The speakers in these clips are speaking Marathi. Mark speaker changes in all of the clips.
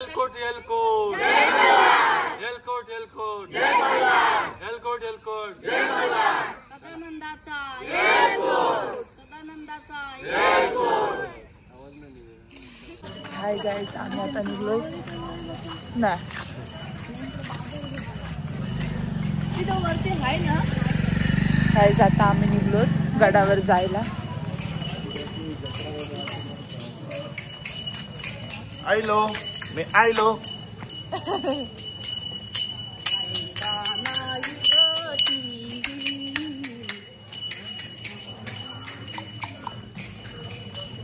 Speaker 1: Elkot, Elkot. Jai Mallar. Elkot, Elkot. Jai Mallar. Elkot, Elkot. Jai Mallar.
Speaker 2: सदानंदाचा Elkot. सदानंदाचा Elkot.
Speaker 3: Hi guys, आम्ही आता निघलोय ना
Speaker 2: तिथं वरती आहे ना
Speaker 3: गाइस. आता आम्ही निघलो गडावर जायला.
Speaker 1: आयलो मी आयलो.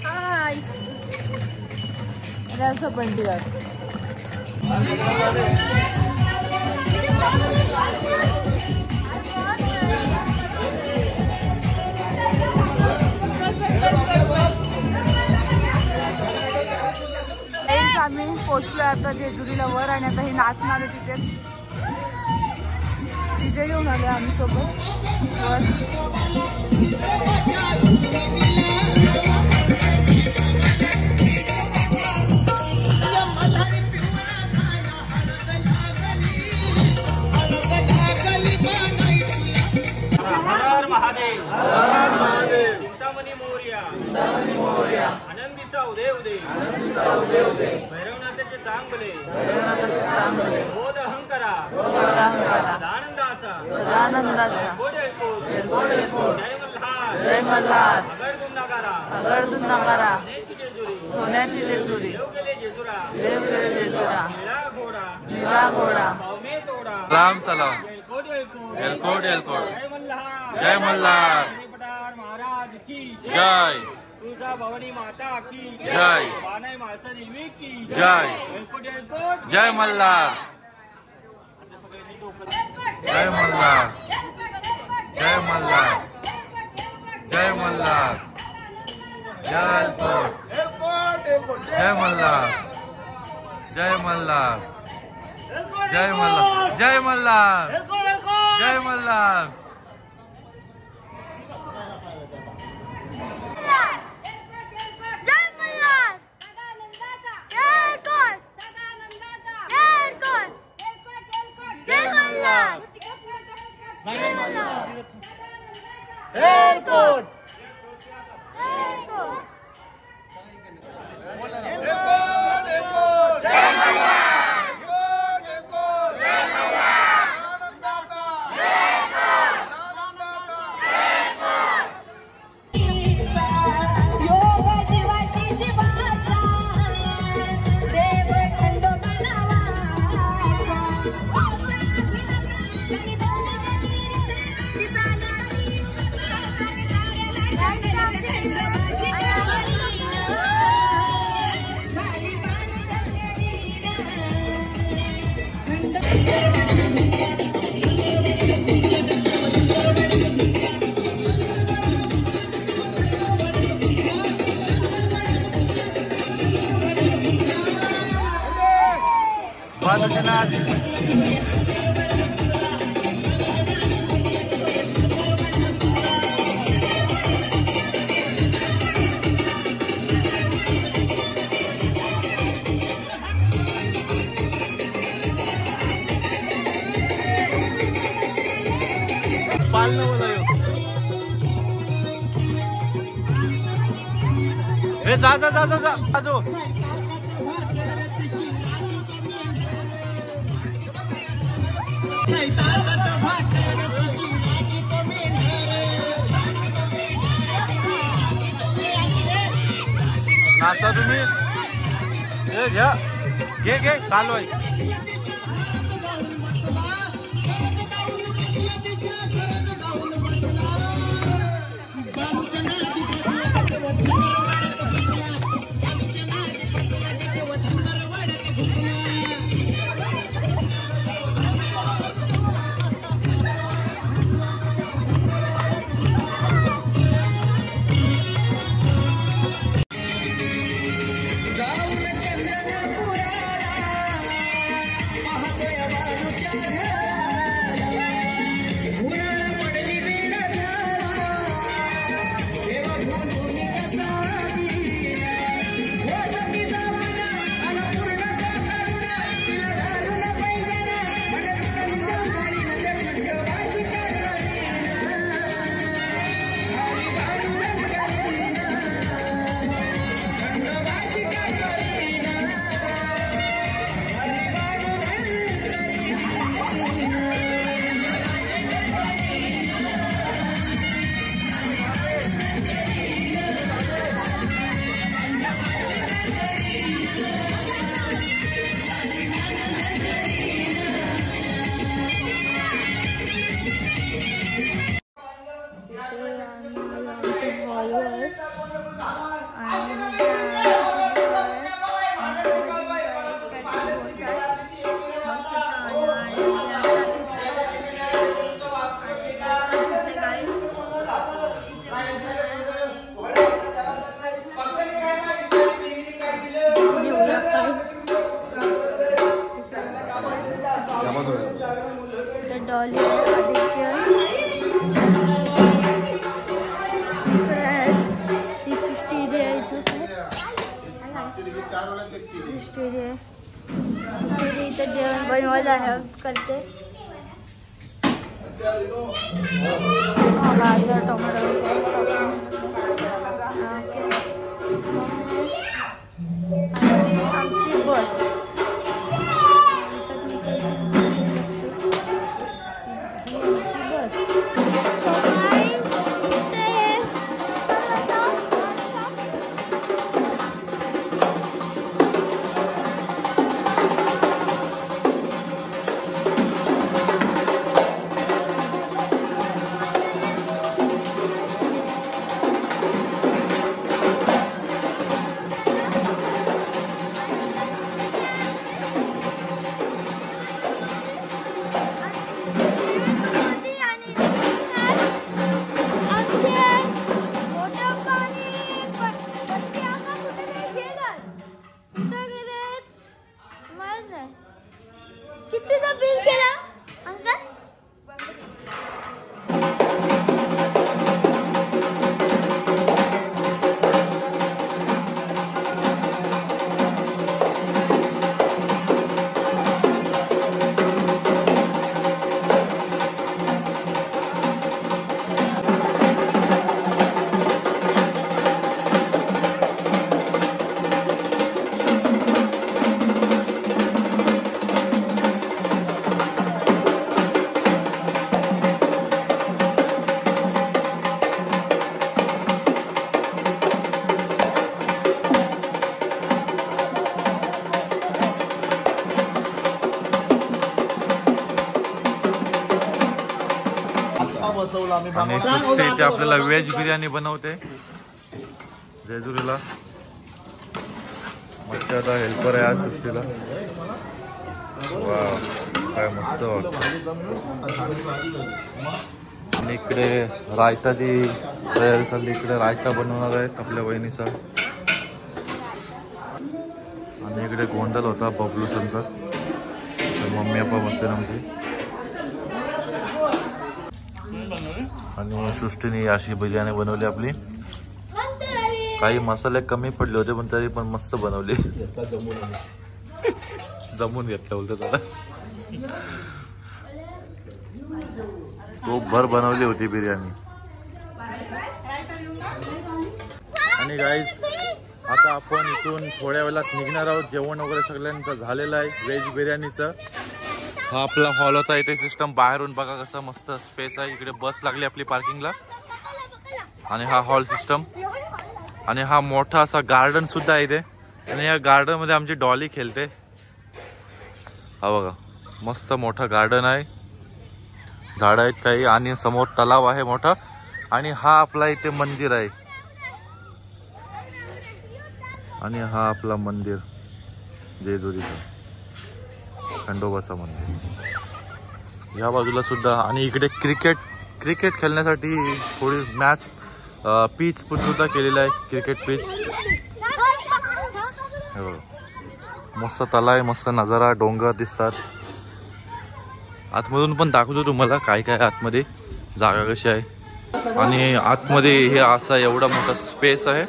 Speaker 3: हाय असं पण ती आम्ही पोचलो आता जेजुरीला वर आणि आता हे नाचणार आहे तिथेच. डीजे घेऊन आलो आम्ही सोबत वर.
Speaker 4: हर महादेव.
Speaker 1: हर महादेव.
Speaker 4: चिंतामणी मोरया.
Speaker 1: चिंतामणी मोरया.
Speaker 4: आनंदीचा उदय उदय.
Speaker 1: आनंदीचा उदय उदय.
Speaker 4: भैरवनाथाचे चांगले.
Speaker 1: भैरवनाथाचे चांगले.
Speaker 4: बोध अहंकारा. सदानंदाचा.
Speaker 3: सदानंदाचा
Speaker 4: Elkot, Elkot.
Speaker 1: Elkot, Elkot.
Speaker 4: जय मल्हार.
Speaker 3: जय मल्हार.
Speaker 4: अगरदून नगारा.
Speaker 3: अगरदून नगारा.
Speaker 4: सोन्याची जेजुरी.
Speaker 3: सोन्याची जेजुरी.
Speaker 4: देव गेले जेजुरा.
Speaker 3: देव गेले जेजुरा.
Speaker 4: निळा घोडा.
Speaker 3: निळा घोडा.
Speaker 4: पावमे तोडा.
Speaker 1: सलाम सलाम.
Speaker 4: Elkot, Elkot.
Speaker 1: Elkot, Elkot.
Speaker 4: जय मल्हार.
Speaker 1: जय मल्हार.
Speaker 4: पठार महाराज की
Speaker 1: जय.
Speaker 4: तुळजा भवानी माता की
Speaker 1: जय.
Speaker 4: बानाई माळसा देवी की
Speaker 1: जय.
Speaker 4: Elkot, Elkot.
Speaker 1: जय मल्हार. जय मल्हार. जय मल्हार. जय मल्हार. जय Elkot. जय मल्हार. जय मल्हार. जय मल्हार. जय मल्हार. जय मल्हार.
Speaker 2: Elkot.
Speaker 1: जा जा जा जा जा आजो. नाचा तुम्ही. हे घ्या घे घे चालू आहे.
Speaker 5: इथं डॉली आदित्य ती सृष्टी आहे इथं सृष्टी इथं जेवण बनवत आहे करते टोमॅटो आणि आमची बस कितीचा बिल केला अंकल?
Speaker 1: आणि सृष्टी इथे आपल्याला व्हेज बिर्याणी बनवते जेजुरीला. मच्छाचा हेल्पर आहे आज सृष्टीला. वा काय मस्त वाटतं. आणि इकडे रायताची तयारी चालली. इकडे रायता बनवणार आहेत आपल्या वहिनीचा. आणि इकडे गोंधळ होता बबलू संचा. मम्मी पप्पा म्हणते आमची. आणि सृष्टीने अशी बिर्याणी बनवली आपली. काही मसाले कमी पडले होते पण तरी पण मस्त बनवली. जमून घेतलं बोलतो त्याला. खूप भर बनवली होती बिर्याणी. आणि गाईज आता आपण इथून थोड्या वेळात निघणार आहोत. जेवण वगैरे सगळ्यांचं झालेलं आहे व्हेज बिर्याणीचं. हा आपला हॉल होता. इथे सिस्टम बाहेरून बघा कसं मस्त स्पेस आहे. इकडे बस लागली आपली पार्किंगला. आणि हा हॉल सिस्टम. आणि हा मोठा असा गार्डन सुद्धा आहे इथे. आणि या गार्डन मध्ये आमची डॉली खेळते. हा बघा मस्त मोठा गार्डन आहे. झाड आहेत काही. आणि समोर तलाव आहे मोठा. आणि हा आपला इथे मंदिर आहे. आणि हा आपला मंदिर जेजुरीचा खंडोबाचा मंदिर. या बाजूला सुद्धा. आणि इकडे क्रिकेट खेळण्यासाठी थोडी मॅच पीच सुद्धा केलेला आहे. Cricket pitch. मस्त तलाव आहे. मस्त नजारा. डोंगर दिसतात. आतमधून पण दाखवतो तुम्हाला काय काय आतमध्ये जागा कशी आहे. आणि आतमध्ये हे असा एवढा मोठा स्पेस आहे.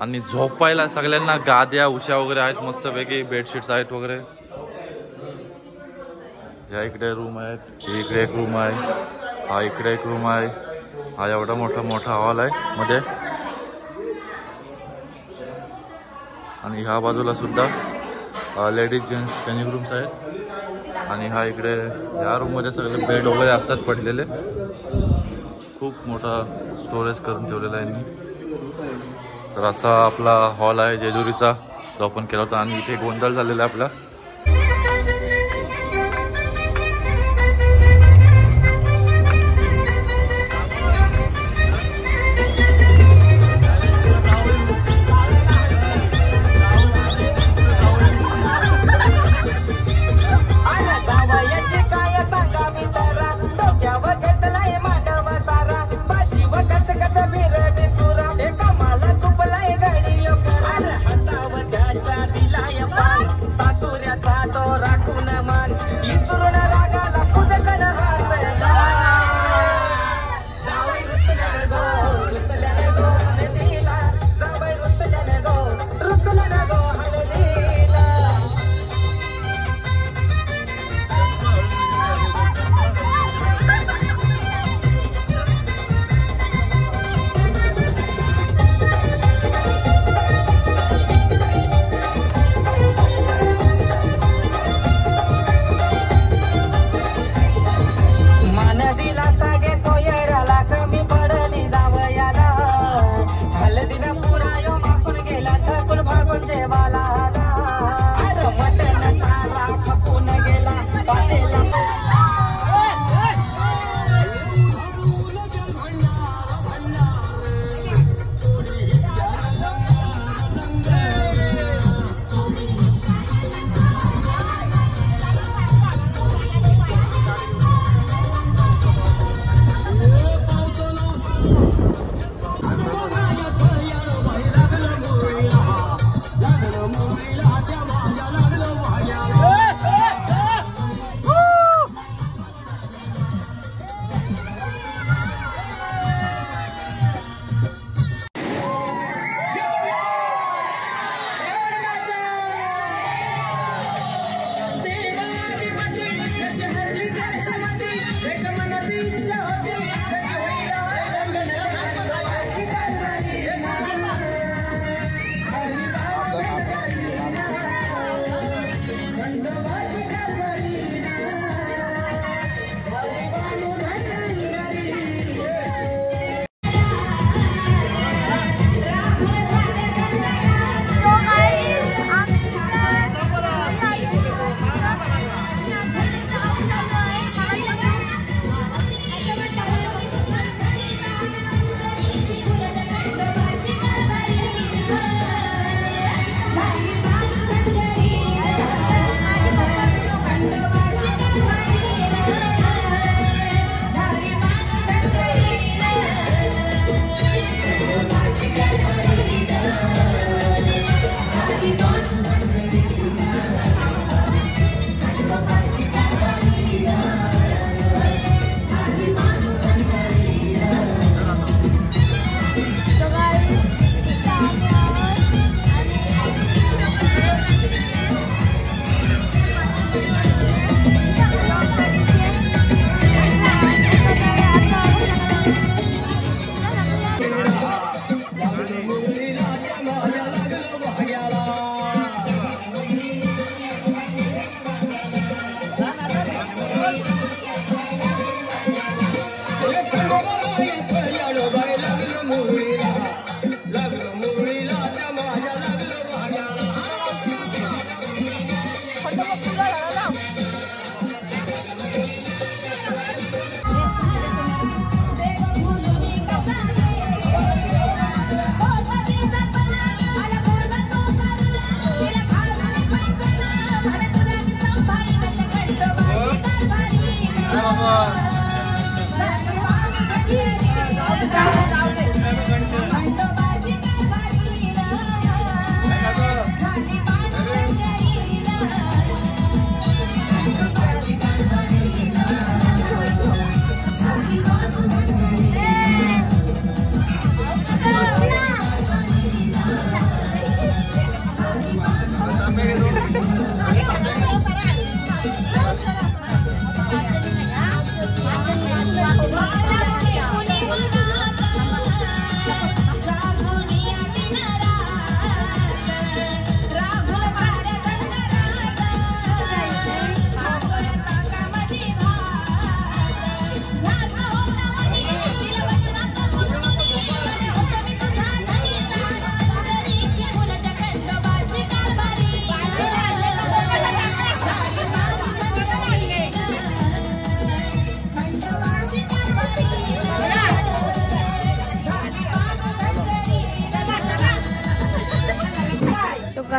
Speaker 1: आणि झोपायला सगळ्यांना गाद्या उशा वगैरे आहेत मस्तपैकी. बेडशीट्स आहेत वगैरे. या इकडे रूम आहेत. इकडे एक रूम आहे. हा इकडे एक रूम आहे. हा एवढा मोठा हॉल आहे मध्ये. आणि ह्या बाजूला सुद्धा लेडीज जेंट्स चेंजिंग रूम्स आहेत. आणि हा इकडे या रूम मध्ये सगळे बेड वगैरे असतात पडलेले. खूप मोठा स्टोरेज करून ठेवलेला आहे यांनी. तर असा आपला हॉल आहे जेजुरीचा जो आपण केला होता. आणि इथे गोंधळ झालेला आहे आपला.
Speaker 6: सासुऱ्या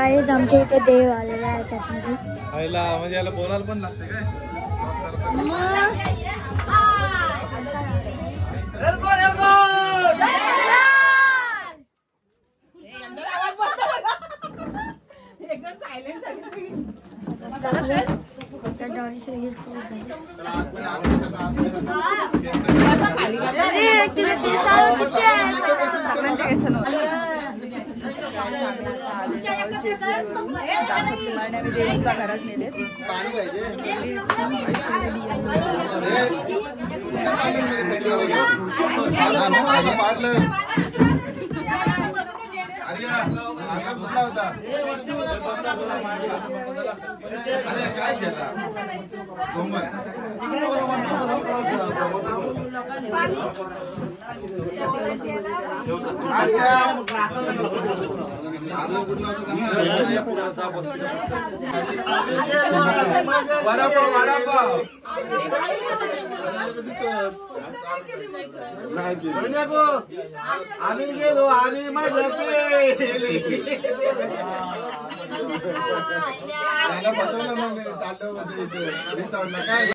Speaker 5: गाईज आमच्या इथे देव आलेला आहे त्यातमध्ये.
Speaker 1: म्हणजे याला बोलायला पण लागते काय?
Speaker 3: घरात नेले
Speaker 6: आम्ही गेलो आम्ही मजा केली बसवलं मग चाललं काय